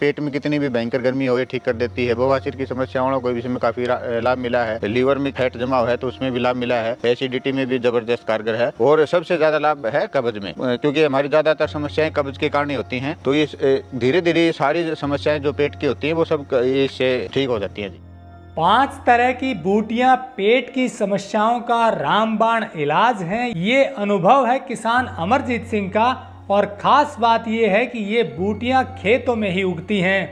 पेट में कितनी भी भयंकर गर्मी हो ये ठीक कर देती है। बवासीर की समस्याओं को भी इसमें काफी लाभ मिला है। लीवर में फैट जमा है तो उसमें भी लाभ मिला है। एसिडिटी में भी जबरदस्त कारगर है और सबसे ज्यादा लाभ है कब्ज में, क्योंकि हमारी ज्यादातर समस्याएं कब्ज के कारण होती हैं। तो ये धीरे धीरे सारी समस्याएं जो पेट की होती हैं वो सब इससे ठीक हो जाती हैं। 5 तरह की बूटियां पेट की समस्याओं का रामबाण इलाज हैं। ये अनुभव है किसान अमरजीत सिंह का और खास बात ये है कि ये बूटियां खेतों में ही उगती हैं।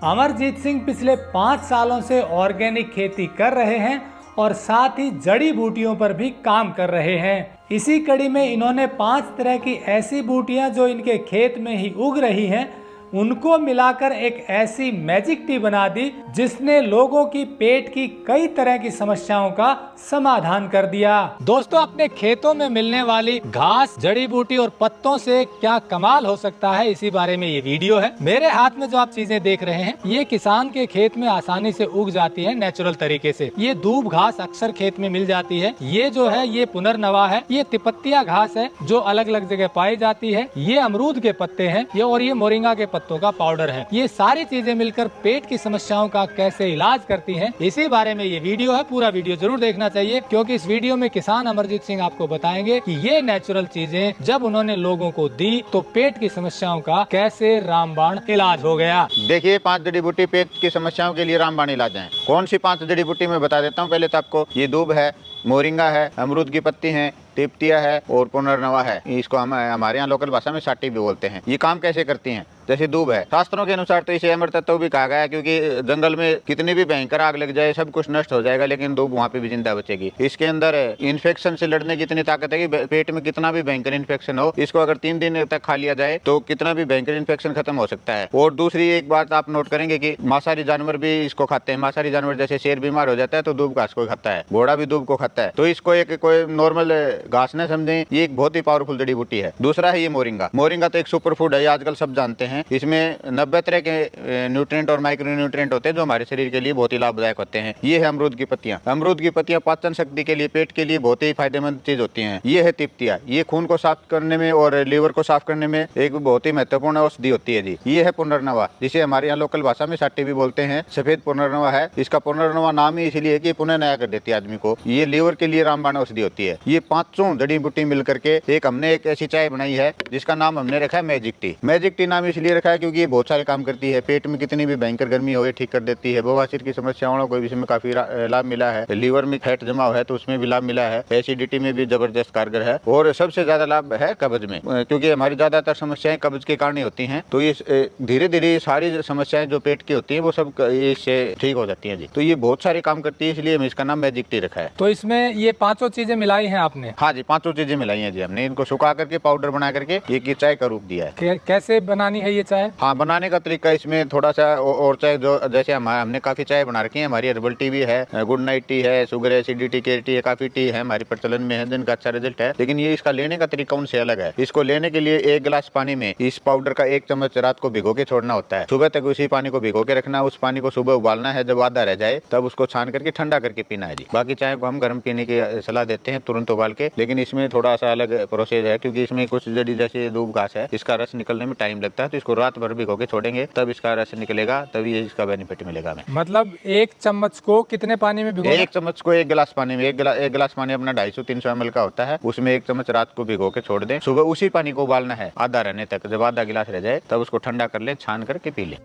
अमरजीत सिंह पिछले 5 सालों से ऑर्गेनिक खेती कर रहे हैं और साथ ही जड़ी बूटियों पर भी काम कर रहे हैं। इसी कड़ी में इन्होंने 5 तरह की ऐसी बूटियां जो इनके खेत में ही उग रही हैं उनको मिलाकर एक ऐसी मैजिक टी बना दी जिसने लोगों की पेट की कई तरह की समस्याओं का समाधान कर दिया। दोस्तों, अपने खेतों में मिलने वाली घास, जड़ी बूटी और पत्तों से क्या कमाल हो सकता है, इसी बारे में ये वीडियो है। मेरे हाथ में जो आप चीजें देख रहे हैं ये किसान के खेत में आसानी से उग जाती है नेचुरल तरीके से। ये दूब घास अक्सर खेत में मिल जाती है। ये जो है ये पुनर्नवा है। ये तिपत्तिया घास है जो अलग अलग जगह पाई जाती है। ये अमरूद के पत्ते हैं और ये मोरिंगा के पत्तों का पाउडर है। ये सारी चीजें मिलकर पेट की समस्याओं का कैसे इलाज करती हैं, इसी बारे में ये वीडियो है। पूरा वीडियो जरूर देखना चाहिए क्योंकि इस वीडियो में किसान अमरजीत सिंह आपको बताएंगे कि ये नेचुरल चीजें जब उन्होंने लोगों को दी तो पेट की समस्याओं का कैसे रामबाण इलाज हो गया। देखिए, 5 जड़ी बूटी पेट की समस्याओं के लिए रामबाण इलाज है। कौन सी 5 जड़ी बूटी मैं बता देता हूँ पहले तो आपको। ये दूब है, मोरिंगा है, अमरूद की पत्ती है, तिपतिया है और पुनर्नवा है। इसको हम हमारे यहाँ लोकल भाषा में साटी भी बोलते हैं। ये काम कैसे करती हैं? जैसे दूब है, शास्त्रों के अनुसार तो इसे अमर तत्व भी कहा गया है, क्योंकि जंगल में कितनी भी भयंकर आग लग जाए सब कुछ नष्ट हो जाएगा लेकिन दूब वहाँ पे भी जिंदा बचेगी। इसके अंदर इन्फेक्शन से लड़ने की इतनी ताकत है कि पेट में कितना भी भयंकर इन्फेक्शन हो, इसको अगर 3 दिन तक खा लिया जाए तो कितना भी भयंकर इन्फेक्शन खत्म हो सकता है। और दूसरी एक बात आप नोट करेंगे कि मांसाहारी जानवर भी इसको खाते हैं। मांसाहारी जानवर जैसे शेर बीमार हो जाता है तो दूब घास को खाता है, घोड़ा भी दूब को खाता है। तो इसको एक कोई नॉर्मल घास न समझें, ये एक बहुत ही पावरफुल जड़ी बूटी है। दूसरा है ये मोरिंगा। मोरिंगा तो एक सुपर फूड है, आजकल सब जानते हैं। इसमें 90 तरह के न्यूट्रिएंट और माइक्रो न्यूट्रिएंट होते हैं जो हमारे शरीर के लिए बहुत ही लाभदायक होते हैं। ये है अमरूद की पत्तियां। अमरूद की पत्तियां पाचन शक्ति के लिए, पेट के लिए बहुत ही फायदेमंद चीज होती हैं। ये है तिपतिया। ये खून को साफ करने में और लीवर को साफ करने में एक बहुत ही महत्वपूर्ण औषधि होती है जी। ये है पुनर्नवा, जिसे हमारे यहाँ लोकल भाषा में साटी भी बोलते हैं। सफेद पुनर्नवा है। इसका पुनर्नवा नाम ही इसलिए कि पुनः नया कर देती है आदमी को। ये लीवर के लिए रामबाण औषधि होती है। ये 5 जड़ी बूटी मिलकर के हमने एक ऐसी चाय बनाई है जिसका नाम हमने रखा है मैजिक टी। मैजिक टी नाम इसलिए रखा है क्योंकि ये बहुत सारे काम करती है। पेट में कितनी भी भयंकर गर्मी हो ये ठीक कर देती है। बवासीर की समस्याओं को भी इसमें काफी लाभ मिला है। लीवर में फैट जमा है तो उसमें भी लाभ मिला है। एसिडिटी में भी जबरदस्त कारगर है और सबसे ज्यादा लाभ है कब्ज में, क्योंकि हमारी ज्यादातर समस्याएं कब्ज के कारण होती हैं। तो ये धीरे धीरे सारी समस्याएं जो पेट की होती है वो सब इससे ठीक हो जाती है जी। तो ये बहुत सारे काम करती है, इसलिए इसका नाम मैजिक टी रखा है। तो इसमें ये 5 चीजें मिलाई है आपने? हाँ जी, 5 चीजें मिलाई है जी हमने। इनको सुखा करके पाउडर बना करके ये चाय का रूप दिया है। कैसे बनानी है ये चाय? हाँ, बनाने का तरीका इसमें थोड़ा सा और चाय जो जैसे हमने काफी चाय बना रखी है। हमारी हर्बल टी भी है, गुड नाइट टी है, शुगर एसिडिटी की टी है, काफी टी है हमारी प्रचलन में है जिनका अच्छा रिजल्ट है। लेकिन ये इसका लेने का तरीका उनसे अलग है। इसको लेने के लिए 1 गिलास पानी में इस पाउडर का 1 चम्मच रात को भिगो के छोड़ना होता है। सुबह तक उसी पानी को भिगो के रखना है। उस पानी को सुबह उबालना है। जब आधा रह जाए तब उसको छान करके ठंडा करके पीना है जी। बाकी चाय को हम गर्म पीने की सलाह देते हैं तुरंत उबाल के, लेकिन इसमें थोड़ा सा अलग प्रोसेस है क्योंकि इसमें कुछ जड़ी जैसे दूब घास है, इसका रस निकलने में टाइम लगता है। तो इसको रात भर भिगो के छोड़ेंगे तब इसका रस निकलेगा, तभी ये इसका बेनिफिट मिलेगा हमें। मतलब 1 चम्मच को कितने पानी में भिगोना? 1 चम्मच को 1 गिलास पानी में, एक गिलास पानी अपना 250-300 ml का होता है, उसमें 1 चम्मच रात को भिगो के छोड़ दें। सुबह उसी पानी को उबालना है आधा रहने तक। जब आधा गिलास रह जाए तब उसको ठंडा कर ले, छान करके पी ले।